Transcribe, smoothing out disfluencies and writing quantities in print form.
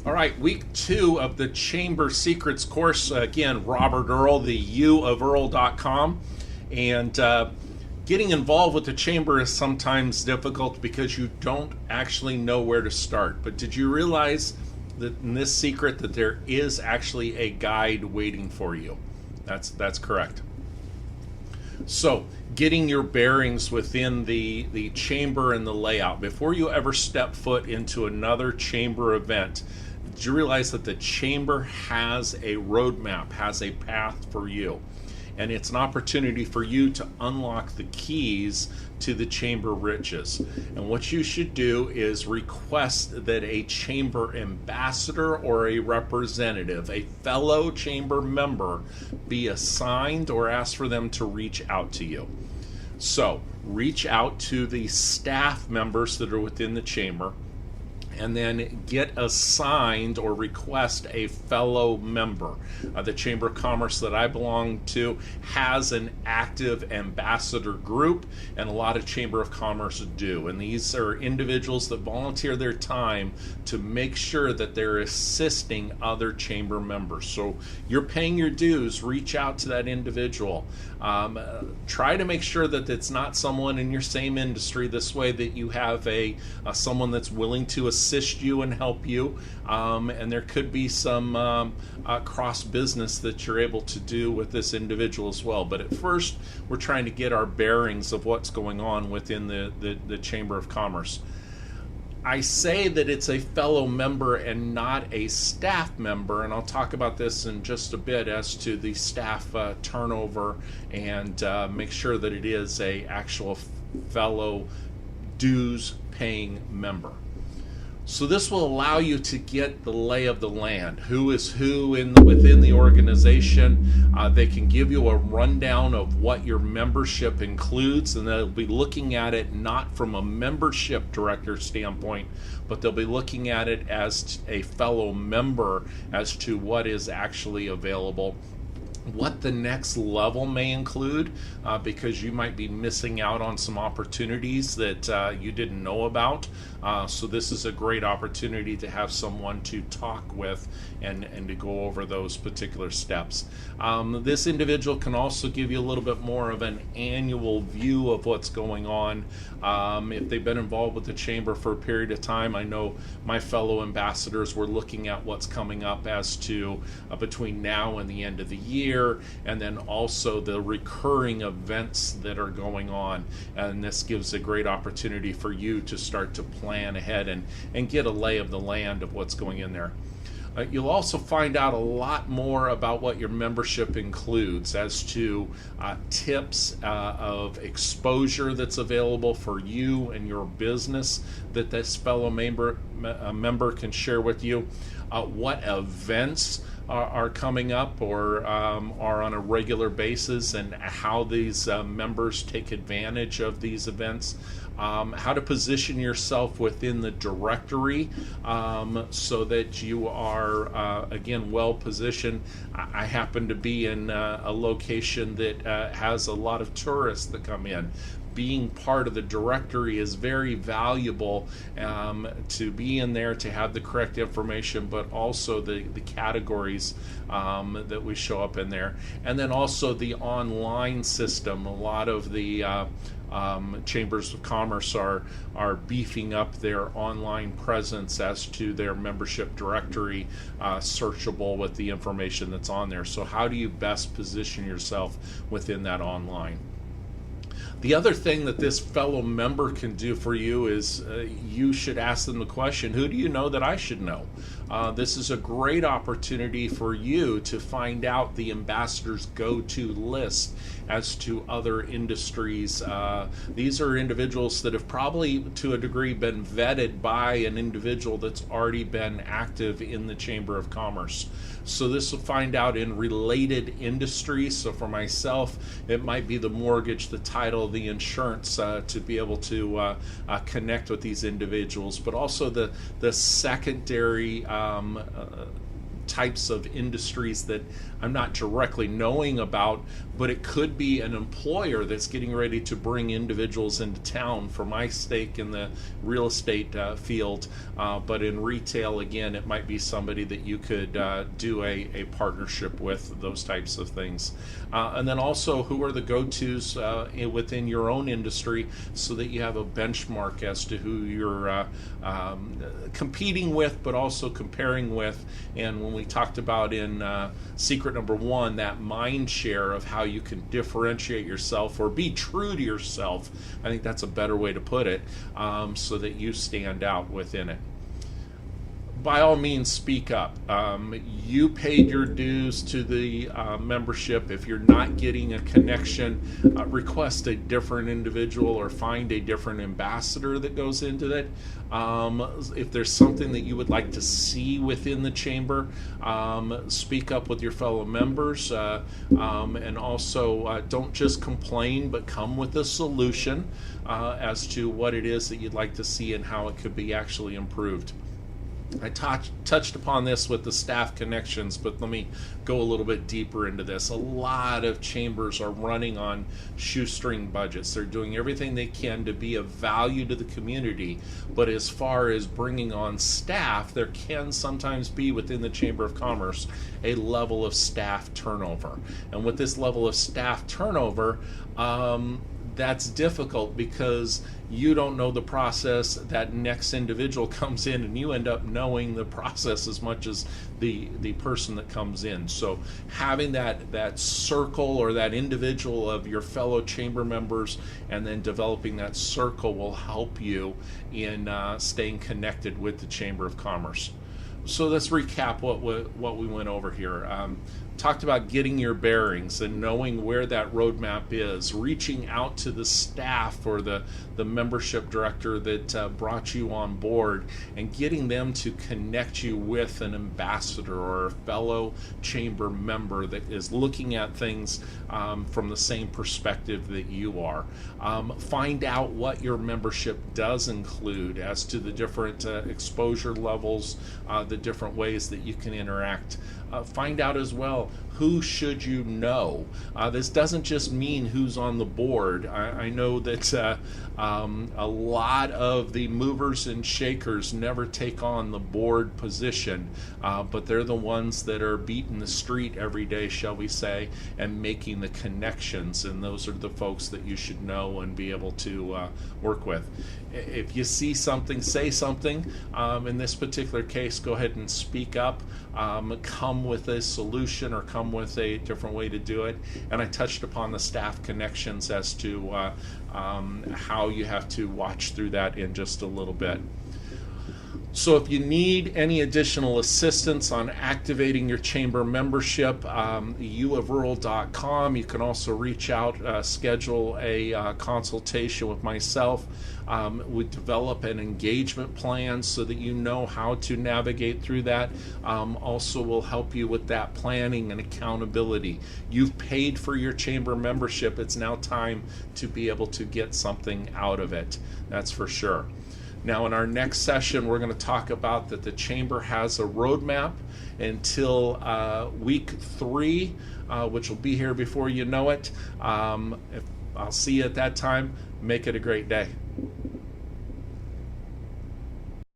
All right, week 2 of the Chamber Secrets course. Again, Robert Earl, the U of Earl.com. And getting involved with the Chamber is sometimes difficult because you don't actually know where to start. But did you realize that in this secret that there is actually a guide waiting for you? That's correct. So, getting your bearings within the chamber and the layout. Before you ever step foot into another chamber event, did you realize that the chamber has a roadmap, has a path for you? And it's an opportunity for you to unlock the keys to the chamber riches. And what you should do is request that a chamber ambassador or a representative, a fellow chamber member, be assigned or ask for them to reach out to you. So reach out to the staff members that are within the chamber, and then get assigned or request a fellow member. The Chamber of Commerce that I belong to has an active ambassador group, and a lot of Chamber of Commerce do. And these are individuals that volunteer their time to make sure that they're assisting other chamber members. So you're paying your dues, reach out to that individual. Try to make sure that it's not someone in your same industry. This way that you have someone that's willing to assist you and help you, and there could be some cross business that you're able to do with this individual as well. But at first, we're trying to get our bearings of what's going on within the Chamber of Commerce. I say that it's a fellow member and not a staff member, and I'll talk about this in just a bit as to the staff turnover, and make sure that it is a actual fellow dues paying member. So this will allow you to get the lay of the land. Who is who within the organization. They can give you a rundown of what your membership includes, and they'll be looking at it not from a membership director standpoint, but they'll be looking at it as a fellow member as to what is actually available, what the next level may include, because you might be missing out on some opportunities that you didn't know about. So this is a great opportunity to have someone to talk with and to go over those particular steps. This individual can also give you a little bit more of an annual view of what's going on. If they've been involved with the chamber for a period of time, I know my fellow ambassadors were looking at what's coming up as to between now and the end of the year, and then also the recurring events that are going on. And this gives a great opportunity for you to start to plan ahead and get a lay of the land of what's going in there. You'll also find out a lot more about what your membership includes as to tips of exposure that's available for you and your business that this fellow member can share with you. What events are coming up or are on a regular basis, and how these members take advantage of these events. How to position yourself within the directory so that you are, again, well positioned. I happen to be in a location that has a lot of tourists that come in. Being part of the directory is very valuable, to be in there, to have the correct information, but also the categories that we show up in there. And then also the online system. A lot of the chambers of commerce are beefing up their online presence as to their membership directory, searchable with the information that's on there. So how do you best position yourself within that online? The other thing that this fellow member can do for you is you should ask them the question, who do you know that I should know? This is a great opportunity for you to find out the ambassador's go-to list as to other industries. These are individuals that have probably, to a degree, been vetted by an individual that's already been active in the Chamber of Commerce. So this will find out in related industries. So for myself, it might be the mortgage, the title, the insurance, to be able to connect with these individuals, but also the secondary types of industries that I'm not directly knowing about, but it could be an employer that's getting ready to bring individuals into town. For my stake in the real estate field, but in retail, again, it might be somebody that you could do a partnership with, those types of things. And then also, who are the go-tos within your own industry, so that you have a benchmark as to who you're competing with, but also comparing with. And when we talked about in secret number 1, that mind share of how you can differentiate yourself or be true to yourself, I think that's a better way to put it, so that you stand out within it. By all means, speak up. You paid your dues to the membership. If you're not getting a connection, request a different individual or find a different ambassador that goes into it. If there's something that you would like to see within the chamber, speak up with your fellow members, and also don't just complain, but come with a solution as to what it is that you'd like to see and how it could be actually improved. I touched upon this with the staff connections, but let me go a little bit deeper into this. A lot of chambers are running on shoestring budgets. They're doing everything they can to be of value to the community, but as far as bringing on staff, there can sometimes be within the Chamber of Commerce a level of staff turnover. And with this level of staff turnover, that's difficult because you don't know the process. That next individual comes in and you end up knowing the process as much as the person that comes in. So having that circle or that individual of your fellow chamber members and then developing that circle will help you in staying connected with the Chamber of Commerce. So let's recap what we went over here. Talked about getting your bearings and knowing where that roadmap is, reaching out to the staff or the membership director that brought you on board and getting them to connect you with an ambassador or a fellow chamber member that is looking at things from the same perspective that you are. Find out what your membership does include as to the different exposure levels, the different ways that you can interact. Find out as well, who should you know? This doesn't just mean who's on the board. I know that a lot of the movers and shakers never take on the board position, but they're the ones that are beating the street every day, shall we say, and making the connections, and those are the folks that you should know and be able to work with. If you see something, say something. In this particular case, go ahead and speak up. Come with a solution or come with a different way to do it. And I touched upon the staff connections as to how you have to watch through that in just a little bit. So if you need any additional assistance on activating your chamber membership, youofrural.com. You can also reach out, schedule a consultation with myself. We develop an engagement plan so that you know how to navigate through that. Also will help you with that planning and accountability. You've paid for your chamber membership. It's now time to be able to get something out of it. That's for sure. Now, in our next session, we're going to talk about that the Chamber has a roadmap until week 3, which will be here before you know it. I'll see you at that time. Make it a great day.